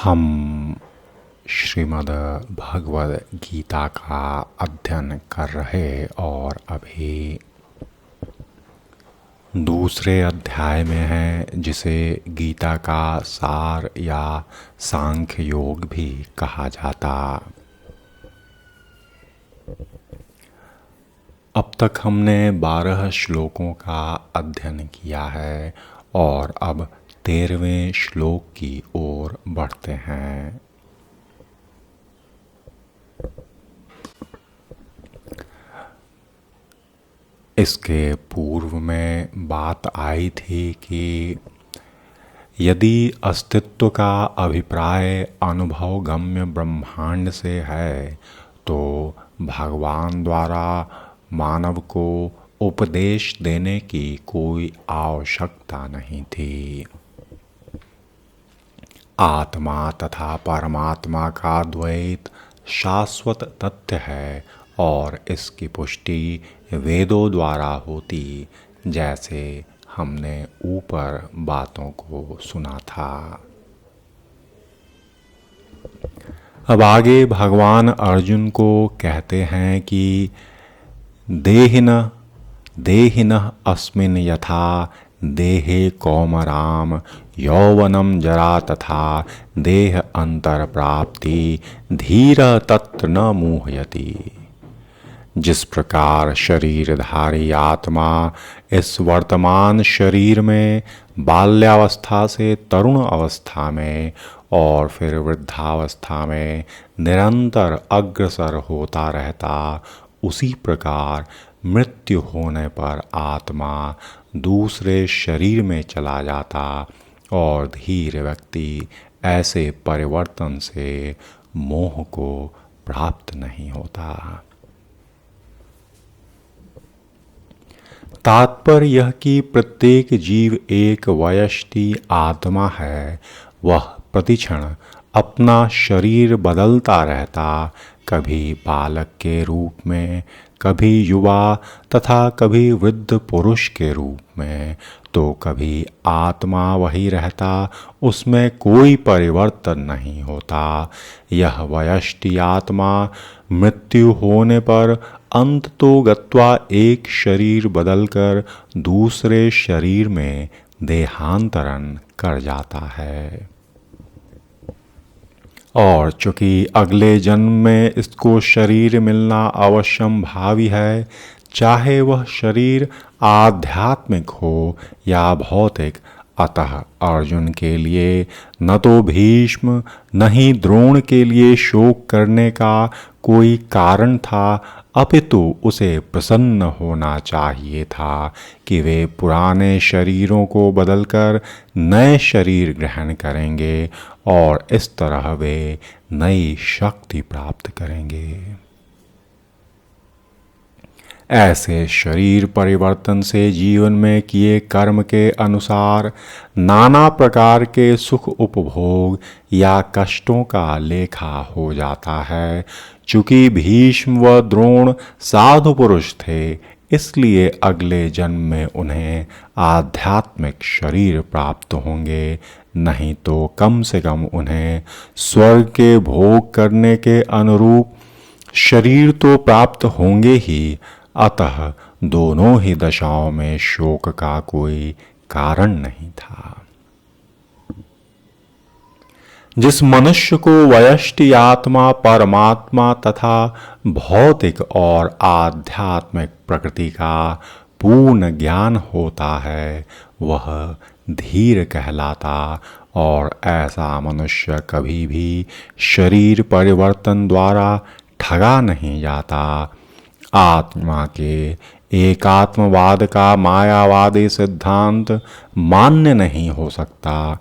हम श्रीमद् भगवद गीता का अध्ययन कर रहे और अभी दूसरे अध्याय में हैं, जिसे गीता का सार या सांख्य योग भी कहा जाता। अब तक हमने 12 श्लोकों का अध्ययन किया है और अब 13वें श्लोक की ओर बढ़ते हैं। इसके पूर्व में बात आई थी कि यदि अस्तित्व का अभिप्राय अनुभव गम्य ब्रह्मांड से है तो भगवान द्वारा मानव को उपदेश देने की कोई आवश्यकता नहीं थी। आत्मा तथा परमात्मा का द्वैत शाश्वत तथ्य है और इसकी पुष्टि वेदों द्वारा होती, जैसे हमने ऊपर बातों को सुना था। अब आगे भगवान अर्जुन को कहते हैं कि देहिनः अस्मिन् यथा देहे कौमारं यौवनं जरा तथा देह अंतर प्राप्ति धीर तत्र न मुह्यति। जिस प्रकार शरीरधारी आत्मा इस वर्तमान शरीर में बाल्यावस्था से तरुण अवस्था में और फिर वृद्धावस्था में निरंतर अग्रसर होता रहता, उसी प्रकार मृत्यु होने पर आत्मा दूसरे शरीर में चला जाता और धीर व्यक्ति ऐसे परिवर्तन से मोह को प्राप्त नहीं होता। तात्पर्य यह कि प्रत्येक जीव एक वयष्टि आत्मा है। वह प्रतिक्षण अपना शरीर बदलता रहता, कभी बालक के रूप में, कभी युवा तथा कभी वृद्ध पुरुष के रूप में, तो कभी आत्मा वही रहता, उसमें कोई परिवर्तन नहीं होता। यह वयष्टि आत्मा मृत्यु होने पर अंत तो गत्वा एक शरीर बदलकर दूसरे शरीर में देहांतरण कर जाता है और चूंकि अगले जन्म में इसको शरीर मिलना अवश्यम भावी है, चाहे वह शरीर आध्यात्मिक हो या भौतिक। अतः अर्जुन के लिए न तो भीष्म न ही द्रोण के लिए शोक करने का कोई कारण था, अपितु उसे प्रसन्न होना चाहिए था कि वे पुराने शरीरों को बदलकर नए शरीर ग्रहण करेंगे और इस तरह वे नई शक्ति प्राप्त करेंगे। ऐसे शरीर परिवर्तन से जीवन में किए कर्म के अनुसार नाना प्रकार के सुख उपभोग या कष्टों का लेखा हो जाता है। चूंकि भीष्म व द्रोण साधु पुरुष थे, इसलिए अगले जन्म में उन्हें आध्यात्मिक शरीर प्राप्त होंगे, नहीं तो कम से कम उन्हें स्वर्ग के भोग करने के अनुरूप शरीर तो प्राप्त होंगे ही। अतः दोनों ही दशाओं में शोक का कोई कारण नहीं था। जिस मनुष्य को वयष्टि आत्मा, परमात्मा तथा भौतिक और आध्यात्मिक प्रकृति का पूर्ण ज्ञान होता है, वह धीर कहलाता और ऐसा मनुष्य कभी भी शरीर परिवर्तन द्वारा ठगा नहीं जाता। आत्मा के एकात्मवाद का मायावादी सिद्धांत मान्य नहीं हो सकता,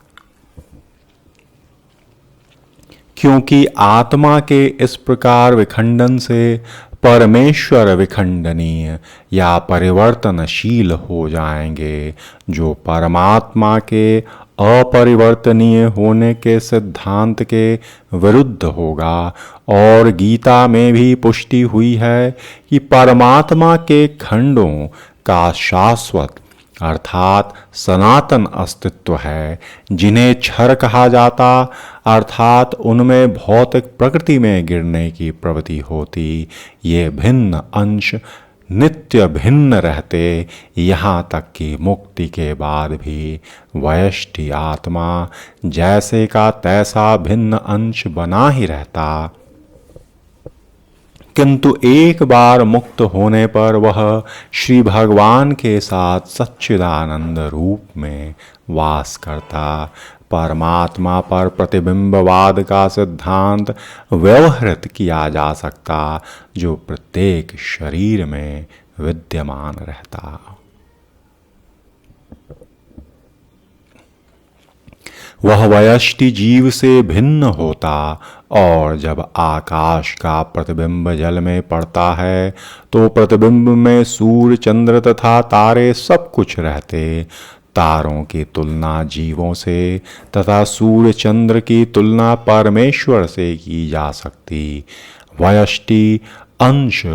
क्योंकि आत्मा के इस प्रकार विखंडन से परमेश्वर विखंडनीय या परिवर्तनशील हो जाएंगे, जो परमात्मा के अपरिवर्तनीय होने के सिद्धांत के विरुद्ध होगा। और गीता में भी पुष्टि हुई है कि परमात्मा के खंडों का शाश्वत अर्थात सनातन अस्तित्व है, जिन्हें क्षर कहा जाता, अर्थात उनमें भौतिक प्रकृति में गिरने की प्रवृत्ति होती, ये भिन्न अंश नित्य भिन्न रहते, यहाँ तक कि मुक्ति के बाद भी वयष्टि आत्मा जैसे का तैसा भिन्न अंश बना ही रहता, किंतु एक बार मुक्त होने पर वह श्री भगवान के साथ सच्चिदानंद रूप में वास करता। परमात्मा पर प्रतिबिंबवाद का सिद्धांत व्यवहृत किया जा सकता, जो प्रत्येक शरीर में विद्यमान रहता। वह वयष्टि जीव से भिन्न होता, और जब आकाश का प्रतिबिंब जल में पड़ता है तो प्रतिबिंब में सूर्य चंद्र तथा तारे सब कुछ रहते। तारों की तुलना जीवों से तथा सूर्य चंद्र की तुलना परमेश्वर से की जा सकती। वयष्टि अंश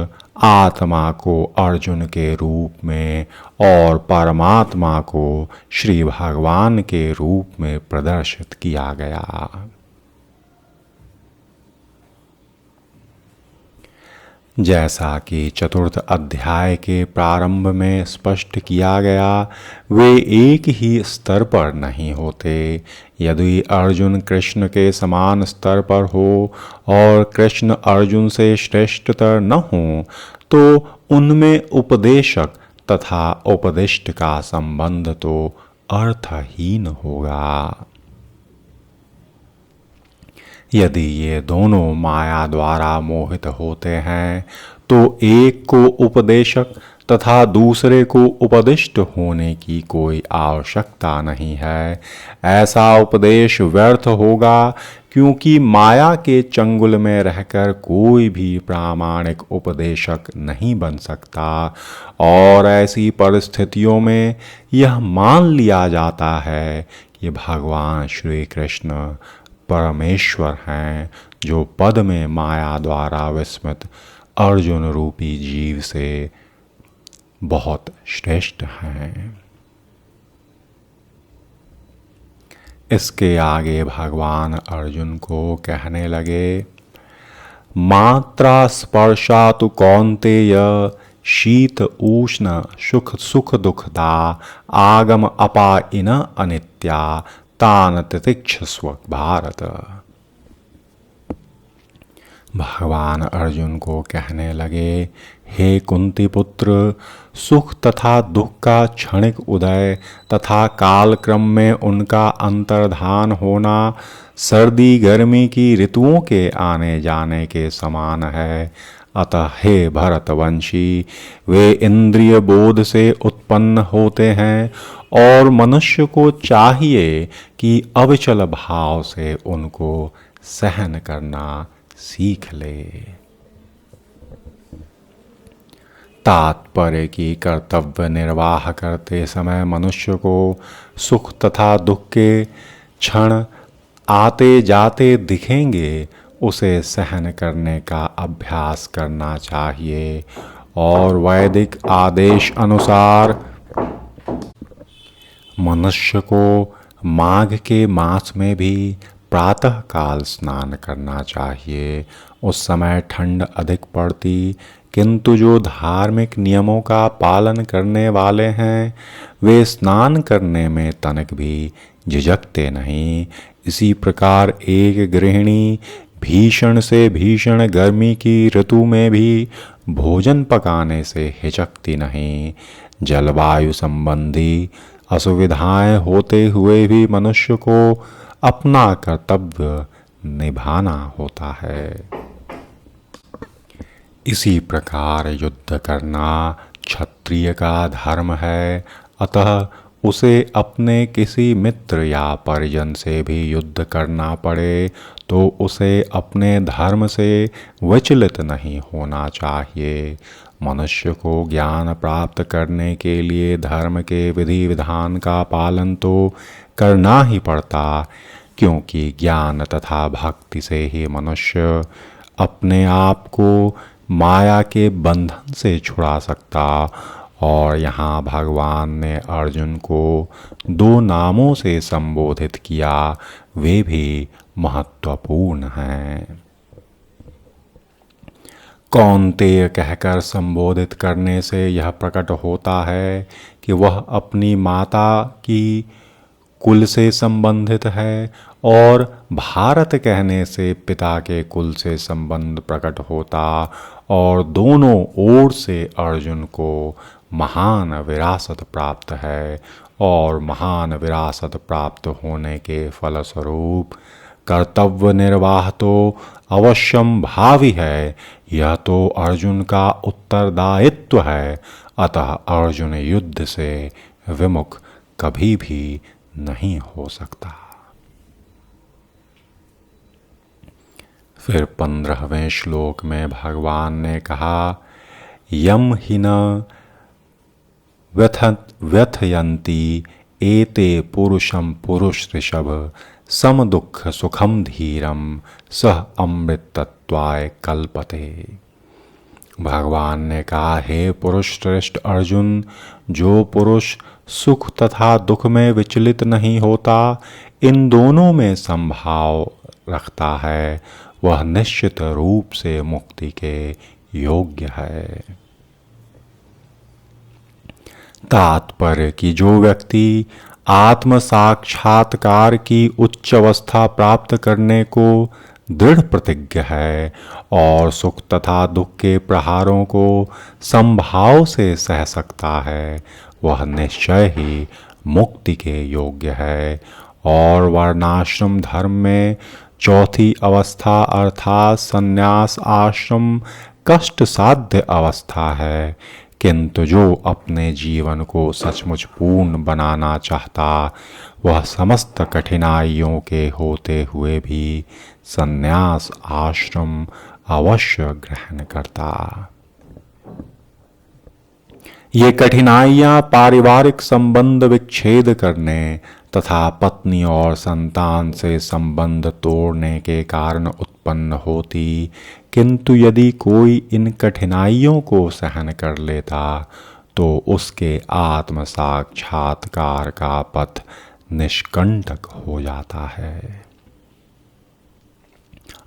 आत्मा को अर्जुन के रूप में और परमात्मा को श्री भगवान के रूप में प्रदर्शित किया गया। जैसा कि चतुर्थ अध्याय के प्रारंभ में स्पष्ट किया गया, वे एक ही स्तर पर नहीं होते। यदि अर्जुन कृष्ण के समान स्तर पर हो और कृष्ण अर्जुन से श्रेष्ठतर न हो, तो उनमें उपदेशक तथा उपदिष्ट का संबंध तो अर्थहीन होगा। यदि ये दोनों माया द्वारा मोहित होते हैं, तो एक को उपदेशक तथा दूसरे को उपदिष्ट होने की कोई आवश्यकता नहीं है। ऐसा उपदेश व्यर्थ होगा, क्योंकि माया के चंगुल में रहकर कोई भी प्रामाणिक उपदेशक नहीं बन सकता, और ऐसी परिस्थितियों में यह मान लिया जाता है कि भगवान श्री कृष्ण परमेश्वर हैं, जो पद में माया द्वारा विस्मित अर्जुन रूपी जीव से बहुत श्रेष्ठ हैं। इसके आगे भगवान अर्जुन को कहने लगे, मात्रा स्पर्शातु कौन्तेय शीत उष्ण सुख सुख दुखदा आगम अपाइन अनित्या तान तितिक्षस्व भारत। भगवान अर्जुन को कहने लगे, हे कुंती पुत्र, सुख तथा दुख का क्षणिक उदय तथा कालक्रम में उनका अंतर्धान होना सर्दी गर्मी की ऋतुओं के आने जाने के समान है। अतः हे भरतवंशी, वे इंद्रिय बोध से उत्पन्न होते हैं, और मनुष्य को चाहिए कि अविचल भाव से उनको सहन करना सीख ले। तात्पर्य की कर्तव्य निर्वाह करते समय मनुष्य को सुख तथा दुख के क्षण आते जाते दिखेंगे, उसे सहन करने का अभ्यास करना चाहिए, और वैदिक आदेश अनुसार मनुष्य को माघ के मास में भी प्रातः काल स्नान करना चाहिए। उस समय ठंड अधिक पड़ती, किंतु जो धार्मिक नियमों का पालन करने वाले हैं, वे स्नान करने में तनिक भी झिझकते नहीं। इसी प्रकार एक गृहिणी भीषण से भीषण गर्मी की ऋतु में भी भोजन पकाने से हिचकती नहीं। जलवायु संबंधी असुविधाएं होते हुए भी मनुष्य को अपना कर्तव्य निभाना होता है। इसी प्रकार युद्ध करना क्षत्रिय का धर्म है, अतः उसे अपने किसी मित्र या परिजन से भी युद्ध करना पड़े तो उसे अपने धर्म से विचलित नहीं होना चाहिए। मनुष्य को ज्ञान प्राप्त करने के लिए धर्म के विधि विधान का पालन तो करना ही पड़ता, क्योंकि ज्ञान तथा भक्ति से ही मनुष्य अपने आप को माया के बंधन से छुड़ा सकता और यहाँ भगवान ने अर्जुन को 2 नामों से संबोधित किया, वे भी महत्वपूर्ण हैं। कौन्तेय कहकर संबोधित करने से यह प्रकट होता है कि वह अपनी माता की कुल से संबंधित है, और भारत कहने से पिता के कुल से संबंध प्रकट होता, और दोनों ओर से अर्जुन को महान विरासत प्राप्त है, और महान विरासत प्राप्त होने के फलस्वरूप कर्तव्य निर्वाह तो अवश्यम भावी है, यह तो अर्जुन का उत्तरदायित्व है। अतः अर्जुन युद्ध से विमुख कभी भी नहीं हो सकता। फिर 15वें श्लोक में भगवान ने कहा, यम हि न व्यथयन्ति एते पुरुषम पुरुष ऋषभ सम दुख सुखम धीरम सह अमृतत्वाय कल्पते। भगवान ने कहा, हे पुरुष श्रेष्ठ अर्जुन, जो पुरुष सुख तथा दुख में विचलित नहीं होता, इन दोनों में संभाव रखता है, वह निश्चित रूप से मुक्ति के योग्य है। तात्पर्य कि जो व्यक्ति आत्म साक्षात्कार की उच्च अवस्था प्राप्त करने को दृढ़ प्रतिज्ञ है और सुख तथा दुख के प्रहारों को संभाव से सह सकता है, वह निश्चय ही मुक्ति के योग्य है। और वर्णाश्रम धर्म में चौथी अवस्था अर्थात संन्यास आश्रम कष्ट साध्य अवस्था है, किंतु जो अपने जीवन को सचमुच पूर्ण बनाना चाहता, वह समस्त कठिनाइयों के होते हुए भी संन्यास आश्रम अवश्य ग्रहण करता। ये कठिनाइयां पारिवारिक संबंध विच्छेद करने तथा पत्नी और संतान से संबंध तोड़ने के कारण उत्पन्न होती, किंतु यदि कोई इन कठिनाइयों को सहन कर लेता तो उसके आत्म साक्षात्कार का पथ निष्कंटक हो जाता है।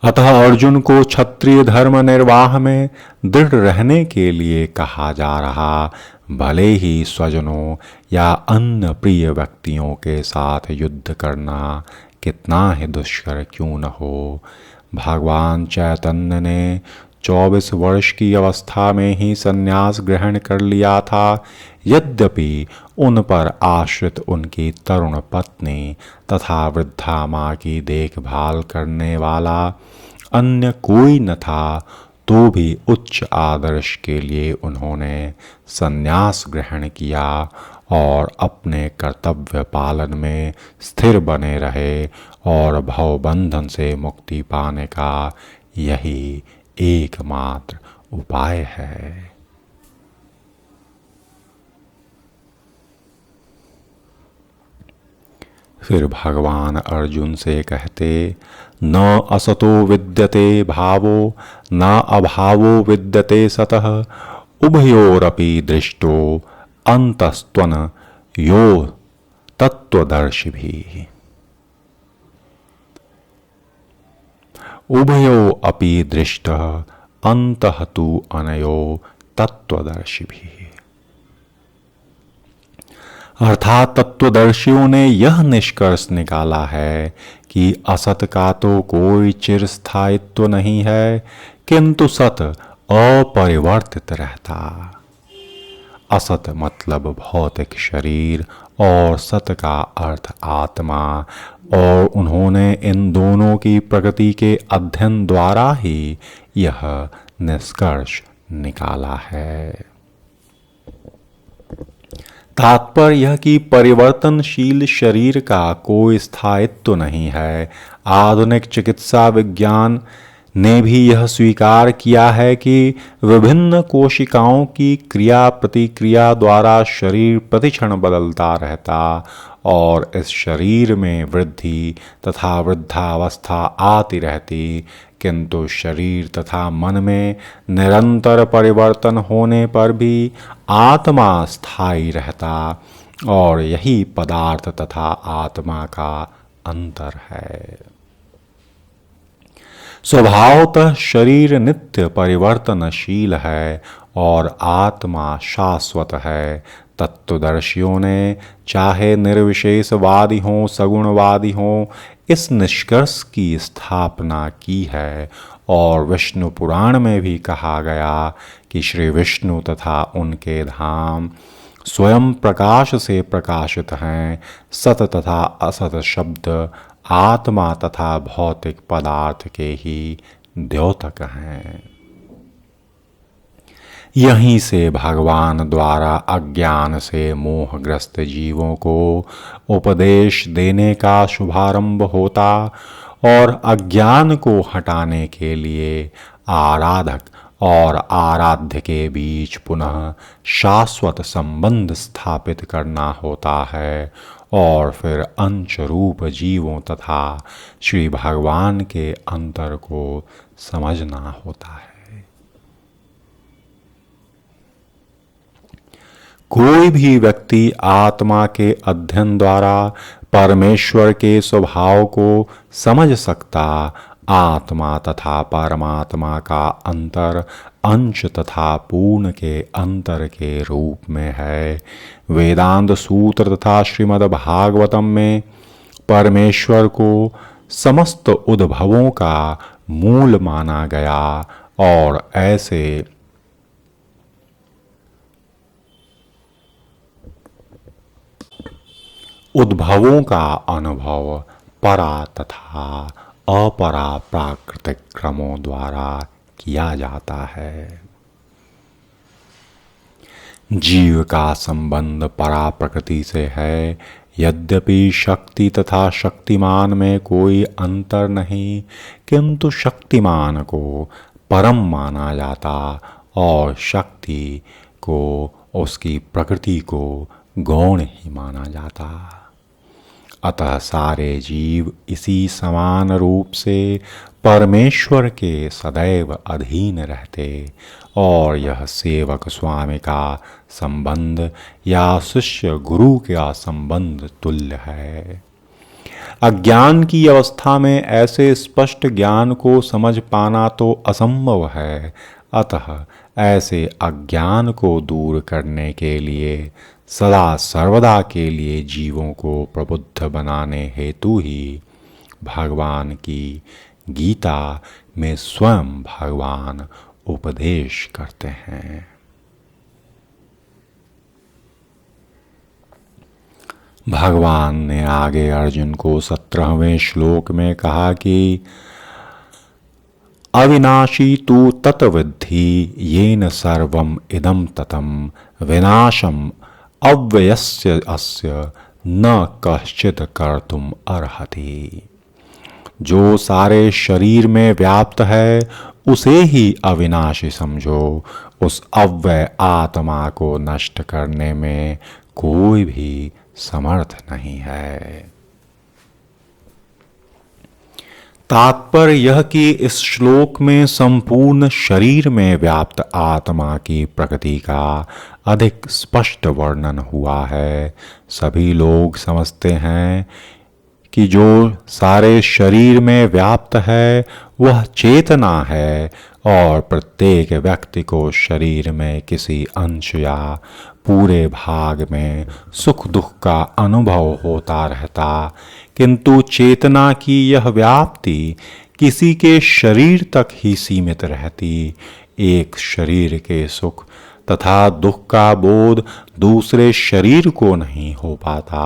अतः अर्जुन को क्षत्रिय धर्म निर्वाह में दृढ़ रहने के लिए कहा जा रहा, भले ही स्वजनों या अन्य प्रिय व्यक्तियों के साथ युद्ध करना कितना ही दुष्कर क्यों न हो। भगवान चैतन्य ने 24 वर्ष की अवस्था में ही संन्यास ग्रहण कर लिया था, यद्यपि उन पर आश्रित उनकी तरुण पत्नी तथा वृद्धा माँ की देखभाल करने वाला अन्य कोई न था, तो भी उच्च आदर्श के लिए उन्होंने संन्यास ग्रहण किया और अपने कर्तव्य पालन में स्थिर बने रहे, और भवबंधन से मुक्ति पाने का यही एकमात्र उपाय है। फिर भगवान अर्जुन से कहते, न असतो विद्यते भावो न अभावो विद्यते सतः उभयोरपि दृष्टो अंतस्त्वन यो तत्त्वदर्शिभिः। उभयो अपि दृष्टः अंतः तु अनयो तत्त्वदर्शिभिः। अर्थात तत्वदर्शियों ने यह निष्कर्ष निकाला है कि असत का तो कोई चिरस्थायित्व नहीं है, किंतु सत अपरिवर्तित रहता। असत मतलब भौतिक शरीर और सत का अर्थ आत्मा, और उन्होंने इन दोनों की प्रगति के अध्ययन द्वारा ही यह निष्कर्ष निकाला है। तात्पर्य यह कि परिवर्तनशील शरीर का कोई स्थायित्व नहीं है। आधुनिक चिकित्सा विज्ञान ने भी यह स्वीकार किया है कि विभिन्न कोशिकाओं की क्रिया प्रतिक्रिया द्वारा शरीर प्रतिक्षण बदलता रहता और इस शरीर में वृद्धि तथा वृद्धावस्था आती रहती, किंतु शरीर तथा मन में निरंतर परिवर्तन होने पर भी आत्मा स्थायी रहता और यही पदार्थ तथा आत्मा का अंतर है। स्वभावतः शरीर नित्य परिवर्तनशील है और आत्मा शाश्वत है। तत्वदर्शियों ने चाहे निर्विशेषवादी हों सगुणवादी हों इस निष्कर्ष की स्थापना की है और विष्णु पुराण में भी कहा गया कि श्री विष्णु तथा उनके धाम स्वयं प्रकाश से प्रकाशित हैं। सत तथा असत शब्द आत्मा तथा भौतिक पदार्थ के ही द्योतक हैं। यहीं से भगवान द्वारा अज्ञान से मोहग्रस्त जीवों को उपदेश देने का शुभारंभ होता और अज्ञान को हटाने के लिए आराधक और आराध्य के बीच पुनः शाश्वत संबंध स्थापित करना होता है और फिर अंश रूप जीवों तथा श्री भगवान के अंतर को समझना होता है। कोई भी व्यक्ति आत्मा के अध्ययन द्वारा परमेश्वर के स्वभाव को समझ सकता। आत्मा तथा परमात्मा का अंतर अंश तथा पूर्ण के अंतर के रूप में है। वेदांत सूत्र तथा श्रीमद् भागवतम में परमेश्वर को समस्त उद्भवों का मूल माना गया और ऐसे उद्भवों का अनुभव परा तथा अपरा प्राकृतिक क्रमों द्वारा किया जाता है। जीव का संबंध परा प्रकृति से है। यद्यपि शक्ति तथा शक्तिमान में कोई अंतर नहीं, किंतु शक्तिमान को परम माना जाता और शक्ति को उसकी प्रकृति को गौण ही माना जाता। अतः सारे जीव इसी समान रूप से परमेश्वर के सदैव अधीन रहते और यह सेवक स्वामी का संबंध या शिष्य गुरु का संबंध तुल्य है। अज्ञान की अवस्था में ऐसे स्पष्ट ज्ञान को समझ पाना तो असंभव है। अतः ऐसे अज्ञान को दूर करने के लिए सदा सर्वदा के लिए जीवों को प्रबुद्ध बनाने हेतु ही भगवान की गीता में स्वयं भगवान उपदेश करते हैं। भगवान ने आगे अर्जुन को 17वें श्लोक में कहा कि अविनाशी तु तत्विद्धि येन सर्वम इदम ततम विनाशम अव्ययस्य अस्य न कश्चित् कर्तुम अर्हति। जो सारे शरीर में व्याप्त है उसे ही अविनाशी समझो। उस अव्यय आत्मा को नष्ट करने में कोई भी समर्थ नहीं है। तात्पर्य यह कि इस श्लोक में संपूर्ण शरीर में व्याप्त आत्मा की प्रकृति का अधिक स्पष्ट वर्णन हुआ है। सभी लोग समझते हैं कि जो सारे शरीर में व्याप्त है वह चेतना है और प्रत्येक व्यक्ति को शरीर में किसी अंश या पूरे भाग में सुख दुख का अनुभव होता रहता, किंतु चेतना की यह व्याप्ति किसी के शरीर तक ही सीमित रहती। एक शरीर के सुख तथा दुख का बोध दूसरे शरीर को नहीं हो पाता।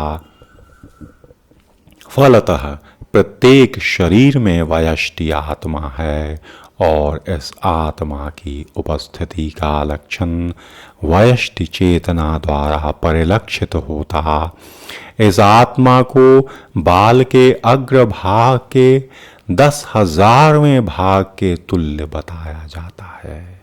फलतः प्रत्येक शरीर में वयष्टि आत्मा है और इस आत्मा की उपस्थिति का लक्षण वयष्टि चेतना द्वारा परिलक्षित होता। इस आत्मा को बाल के अग्रभाग के 10,000वें भाग के तुल्य बताया जाता है।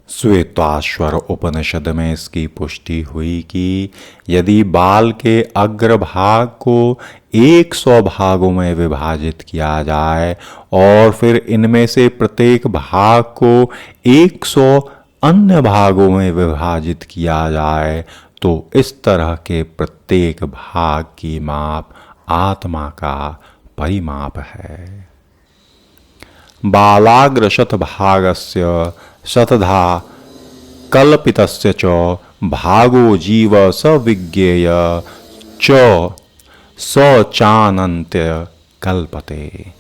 श्वेताश्वर उपनिषद में इसकी पुष्टि हुई कि यदि बाल के अग्रभाग को 100 भागों में विभाजित किया जाए और फिर इनमें से प्रत्येक भाग को 100 अन्य भागों में विभाजित किया जाए तो इस तरह के प्रत्येक भाग की माप आत्मा का परिमाप है। बालाग्र शतभागस्य शतधा कल्पितस्य च भागो जीव सविज्ञेय च स चानन्त्य कल्पते।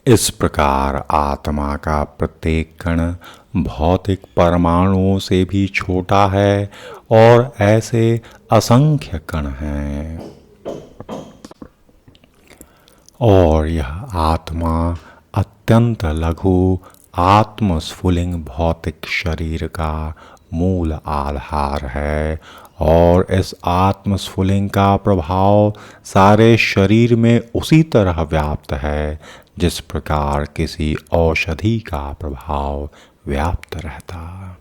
इस प्रकार आत्मा का प्रत्येक कण भौतिक परमाणुओं से भी छोटा है और ऐसे असंख्य कण हैं। और यह आत्मा अत्यंत लघु आत्मस्फुलिंग भौतिक शरीर का मूल आधार है और इस आत्मस्फुलिंग का प्रभाव सारे शरीर में उसी तरह व्याप्त है जिस प्रकार किसी औषधि का प्रभाव व्याप्त रहता।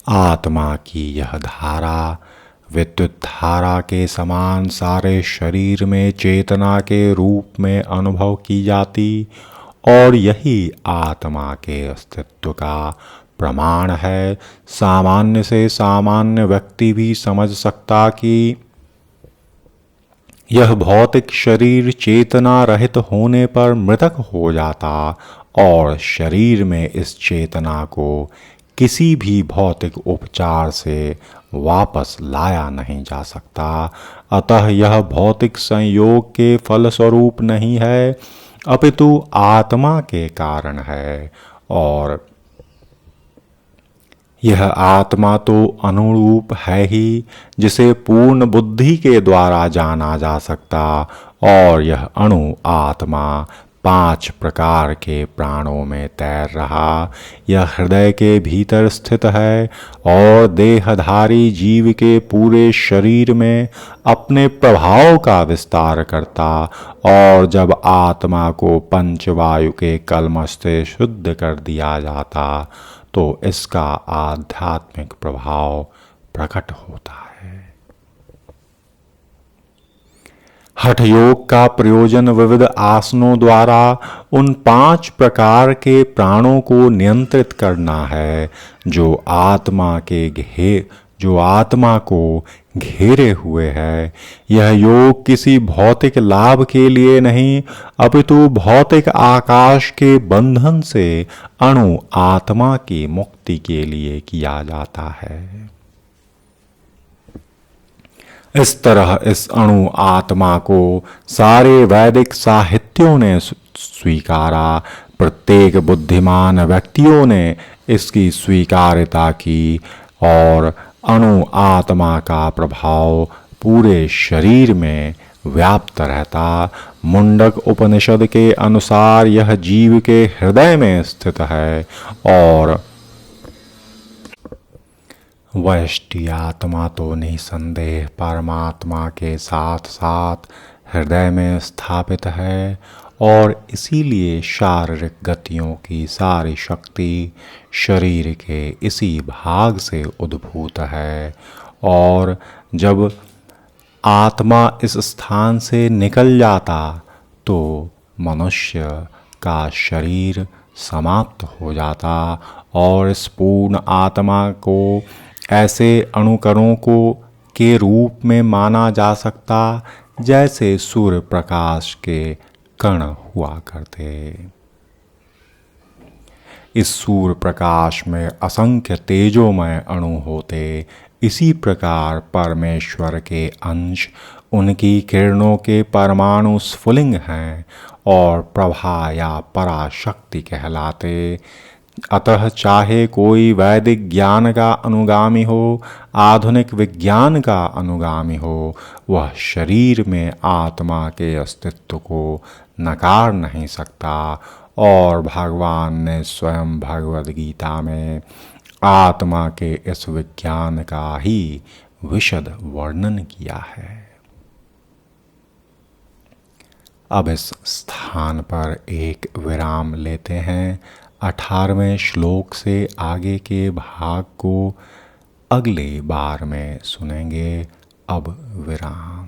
आत्मा की यह धारा विद्युत धारा के समान सारे शरीर में चेतना के रूप में अनुभव की जाती और यही आत्मा के अस्तित्व का प्रमाण है। सामान्य से सामान्य व्यक्ति भी समझ सकता कि यह भौतिक शरीर चेतना रहित होने पर मृतक हो जाता और शरीर में इस चेतना को किसी भी भौतिक उपचार से वापस लाया नहीं जा सकता। अतः यह भौतिक संयोग के फलस्वरूप नहीं है अपितु आत्मा के कारण है और यह आत्मा तो अनुरूप है ही जिसे पूर्ण बुद्धि के द्वारा जाना जा सकता और यह अणु आत्मा 5 प्रकार के प्राणों में तैर रहा। यह हृदय के भीतर स्थित है और देहधारी जीव के पूरे शरीर में अपने प्रभाव का विस्तार करता और जब आत्मा को पंचवायु के कलमश से शुद्ध कर दिया जाता तो इसका आध्यात्मिक प्रभाव प्रकट होता है। हठ योग का प्रयोजन विविध आसनों द्वारा उन 5 प्रकार के प्राणों को नियंत्रित करना है जो आत्मा को घेरे हुए है। यह योग किसी भौतिक लाभ के लिए नहीं अपितु भौतिक आकाश के बंधन से अणु आत्मा की मुक्ति के लिए किया जाता है। इस तरह इस अणु आत्मा को सारे वैदिक साहित्यों ने स्वीकारा। प्रत्येक बुद्धिमान व्यक्तियों ने इसकी स्वीकार्यता की और अणु आत्मा का प्रभाव पूरे शरीर में व्याप्त रहता। मुंडक उपनिषद के अनुसार यह जीव के हृदय में स्थित है और वैष्टि आत्मा तो निसंदेह परमात्मा के साथ साथ हृदय में स्थापित है और इसीलिए शारीरिक गतियों की सारी शक्ति शरीर के इसी भाग से उद्भूत है और जब आत्मा इस स्थान से निकल जाता तो मनुष्य का शरीर समाप्त हो जाता और इस पूर्ण आत्मा को ऐसे अणुकणों के रूप में माना जा सकता जैसे सूर्य प्रकाश के कण हुआ करते। इस सूर्य प्रकाश में असंख्य तेजोमय अणु होते। इसी प्रकार परमेश्वर के अंश उनकी किरणों के परमाणु स्फुलिंग हैं और प्रभा या पराशक्ति कहलाते। अतः चाहे कोई वैदिक ज्ञान का अनुगामी हो आधुनिक विज्ञान का अनुगामी हो वह शरीर में आत्मा के अस्तित्व को नकार नहीं सकता। और भगवान ने स्वयं भगवद गीता में आत्मा के इस विज्ञान का ही विशद वर्णन किया है। अब इस स्थान पर एक विराम लेते हैं। 18वें श्लोक से आगे के भाग को अगले बार में सुनेंगे। अब विराम।